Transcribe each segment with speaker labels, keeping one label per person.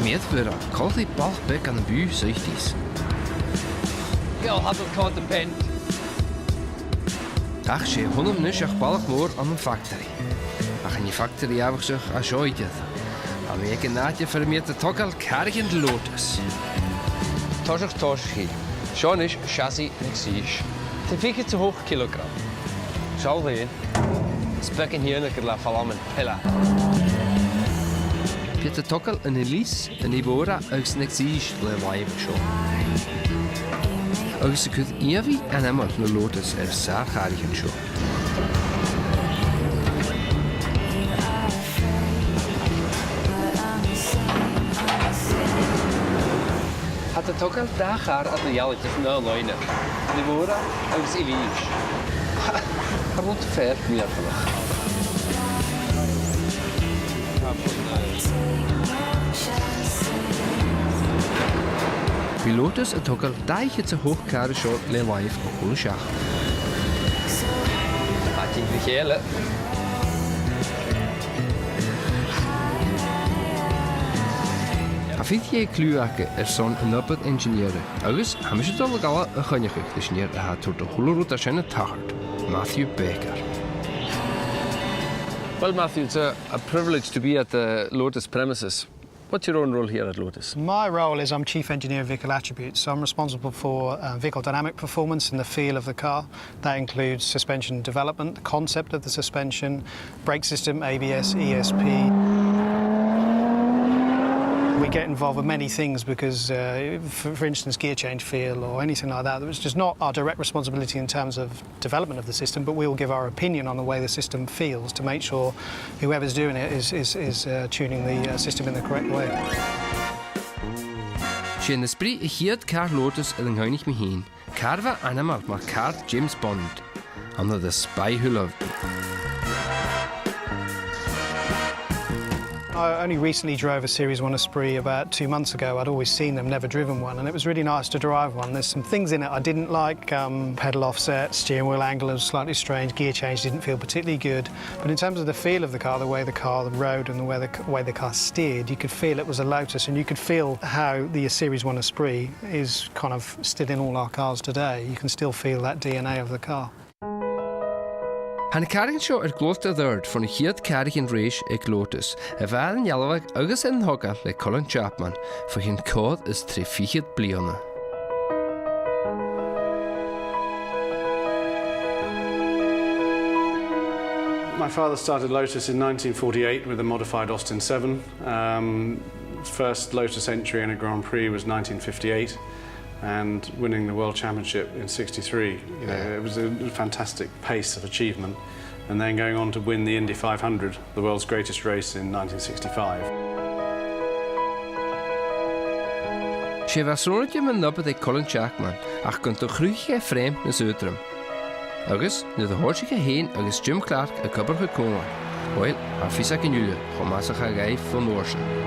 Speaker 1: Mead voor een koolde balbek aan de buur, zegt iets.
Speaker 2: I'll have it caught the pen.
Speaker 1: Ach, ze honden nu zich balk more aan een factory. Ach, in die factory heb ik zich ajoyed. En we gaan naadje voor meer te tokkel kargend Lotus.
Speaker 2: Tosh hier. Sean is chassis exige. Te 4 te hoog kilogram. Zal weer. Spekken hier een keer la valamen. Hela.
Speaker 1: Pieter tokkel en Elise en Ibora uit zijn exige blijven show. Als je kunt even en helemaal de Lotus zeer kargend show.
Speaker 2: Het is ook al daar gaat aan de jelletje van de lijnen. Die woorden uit de Elise. Hij wordt te ver meer vandaag.
Speaker 1: Pilotus het ook al daagje te hoog kare show le live op goede schach.
Speaker 2: Had je vergelen?
Speaker 1: Vind je kluaken zo'n nuppet ingenieur? Agus, hebben ze toch al een ganjig ingenieur gehad door de hele route zijn het taart. Matthew Baker.
Speaker 2: Well, Matthew, it's a privilege to be at the Lotus premises. What's your own role here at Lotus?
Speaker 3: My role is I'm Chief Engineer of Vehicle Attributes, so I'm responsible for vehicle dynamic performance and the feel of the car. That includes suspension development, the concept of the suspension, brake system, ABS, ESP. We get involved with many things because, for instance, gear change feel or anything like that, it's just not our direct responsibility in terms of development of the system, but we'll give our opinion on the way the system feels to make sure whoever's doing it is tuning the system in the correct way.
Speaker 1: Schön das Brie hier Car Lotus en ga niet meer heen. Carva animal maar car James Bond. Under the spy who loved me.
Speaker 3: I only recently drove a Series 1 Esprit about 2 months ago. I'd always seen them, never driven one, and it was really nice to drive one. There's some things in it I didn't like. Pedal offset, steering wheel angle was slightly strange, gear change didn't feel particularly good. But in terms of the feel of the car, the way the car rode and the way the car steered, you could feel it was a Lotus, and you could feel how the Series 1 Esprit is kind of still in all our cars today. You can still feel that DNA of the car.
Speaker 1: Han carrigen show gloster third van hier carrigen race Lotus. Waren jalweg agus in hogga like Colin Chapman. For hin code is 3 blione.
Speaker 4: My father started Lotus in 1948 with a modified Austin 7. First Lotus entry in a Grand Prix was 1958. And winning the World Championship in '63, it was a fantastic pace of achievement. And then going on to win the Indy 500, the world's greatest race in 1965.
Speaker 1: She was rondje met nuppe de Colin Chapman, ach kunt de groeige vreemd naar Zuidrum. Agus, nu de hoortje heen, agus Jim Clark een kubber gekomen. Wel, afisa in jullie, gewoon maar zich gaan van Noorsen.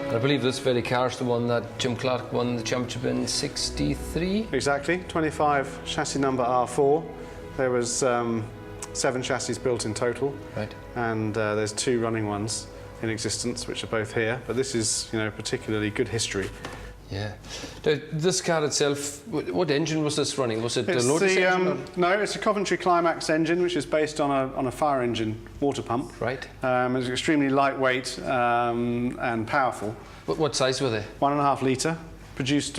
Speaker 2: I believe this very car is the one that Jim Clark won the championship in '63.
Speaker 4: Exactly, 25 chassis number R4. There was 7 chassis built in total,
Speaker 2: right?
Speaker 4: And there's 2 running ones in existence, which are both here. But this is, particularly good history.
Speaker 2: Yeah. This car itself, what engine was this running? Was it the Lotus engine?
Speaker 4: No, it's a Coventry Climax engine, which is based on a fire engine water pump.
Speaker 2: Right.
Speaker 4: It's extremely lightweight and powerful.
Speaker 2: What size were they?
Speaker 4: 1.5 litre. Produced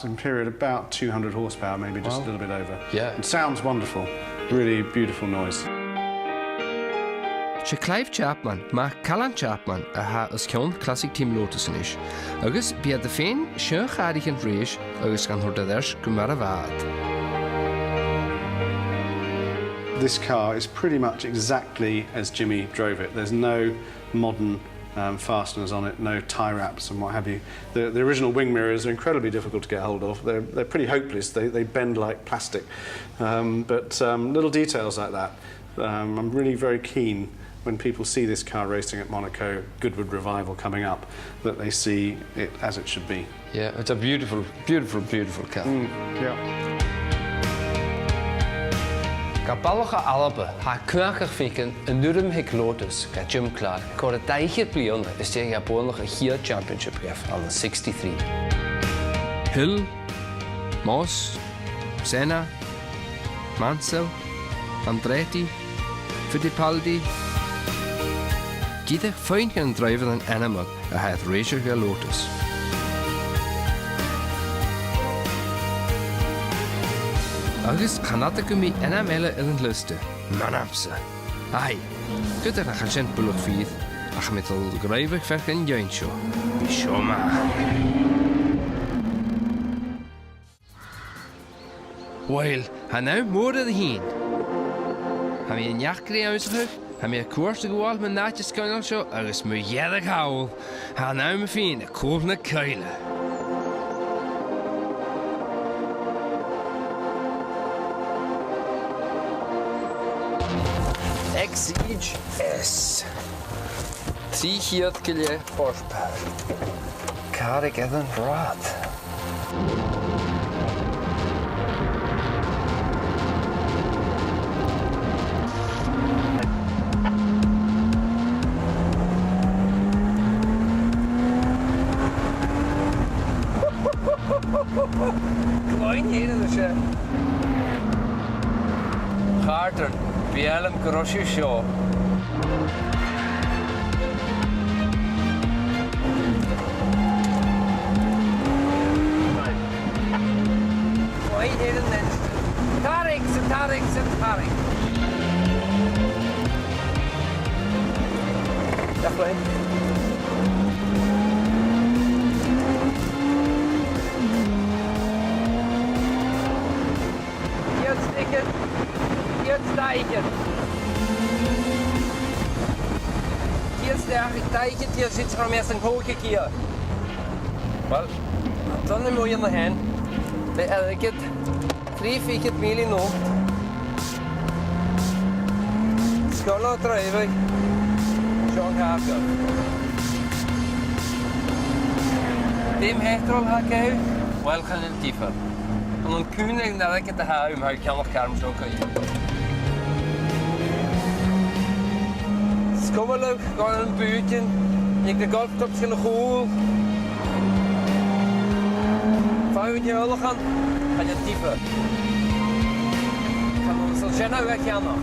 Speaker 4: in period about 200 horsepower, maybe just a little bit over.
Speaker 2: Yeah.
Speaker 4: It sounds wonderful. Really beautiful noise.
Speaker 1: She Clive Chapman, maar Calum Chapman, als gewoon classic team Lotus is. Agus bij de fijn schöngaardigen race, agus kan hoor dat kumara waard.
Speaker 4: This car is pretty much exactly as Jimmy drove it. There's no modern fasteners on it, no tie wraps and what have you. The original wing mirrors are incredibly difficult to get hold of. They're pretty hopeless. They bend like plastic. But little details like that I'm really very keen when people see this car racing at Monaco, Goodwood Revival coming up, that they see it as it should be.
Speaker 2: Yeah, it's a beautiful, beautiful, beautiful car.
Speaker 4: Yeah.
Speaker 2: Gabalcha Alba, ha knackig fiken, een nurm hek Lotus, ga Jim Clark. Kor het tijger plion is tegen Japan een hier championship gef aan de 63.
Speaker 1: Hill, Moss, Senna, Mansell, Andretti, Fittipaldi. Gieder fijn gaan driver dan animal, het racer ga Lotus. Agus chanata gumi ena mele in het luste. Manapse. Ai, goed er gaan zijn bullig vier. Ach met al grijvig verken juintje. Shoma. Wel, han nou moorde de heen. Han we een jachtkree uitgerug. Han we een koers gewalt met naadjes kunnen zo. Agus me jedig houden. Han nou me veen de koolne kuilen.
Speaker 2: Exige S. 300 kg horsepower. Carrigan Rod. Klein hier dus. Carter. Bielem groszy show. Oi, hier is het. Tarek. Ja, klein. Jetzt steigen. Hier ist der Teichen, hier sitzt er am ersten Hoge hier. Wel, dan moet je naar hen. Bij elke 3-4 mil in nood. Scholen drijven. Zo'n haker. Dem Hethel haken, wel gaan het dieper. En dan kun je dat ik het huis, maar ik kan nog karm zo kunnen. Kom leuk, gewoon een buurtje. Ik de golftop schillen goed. Van je wel gaan, ga je dieper. Gaan we zo snel weg gaan nog.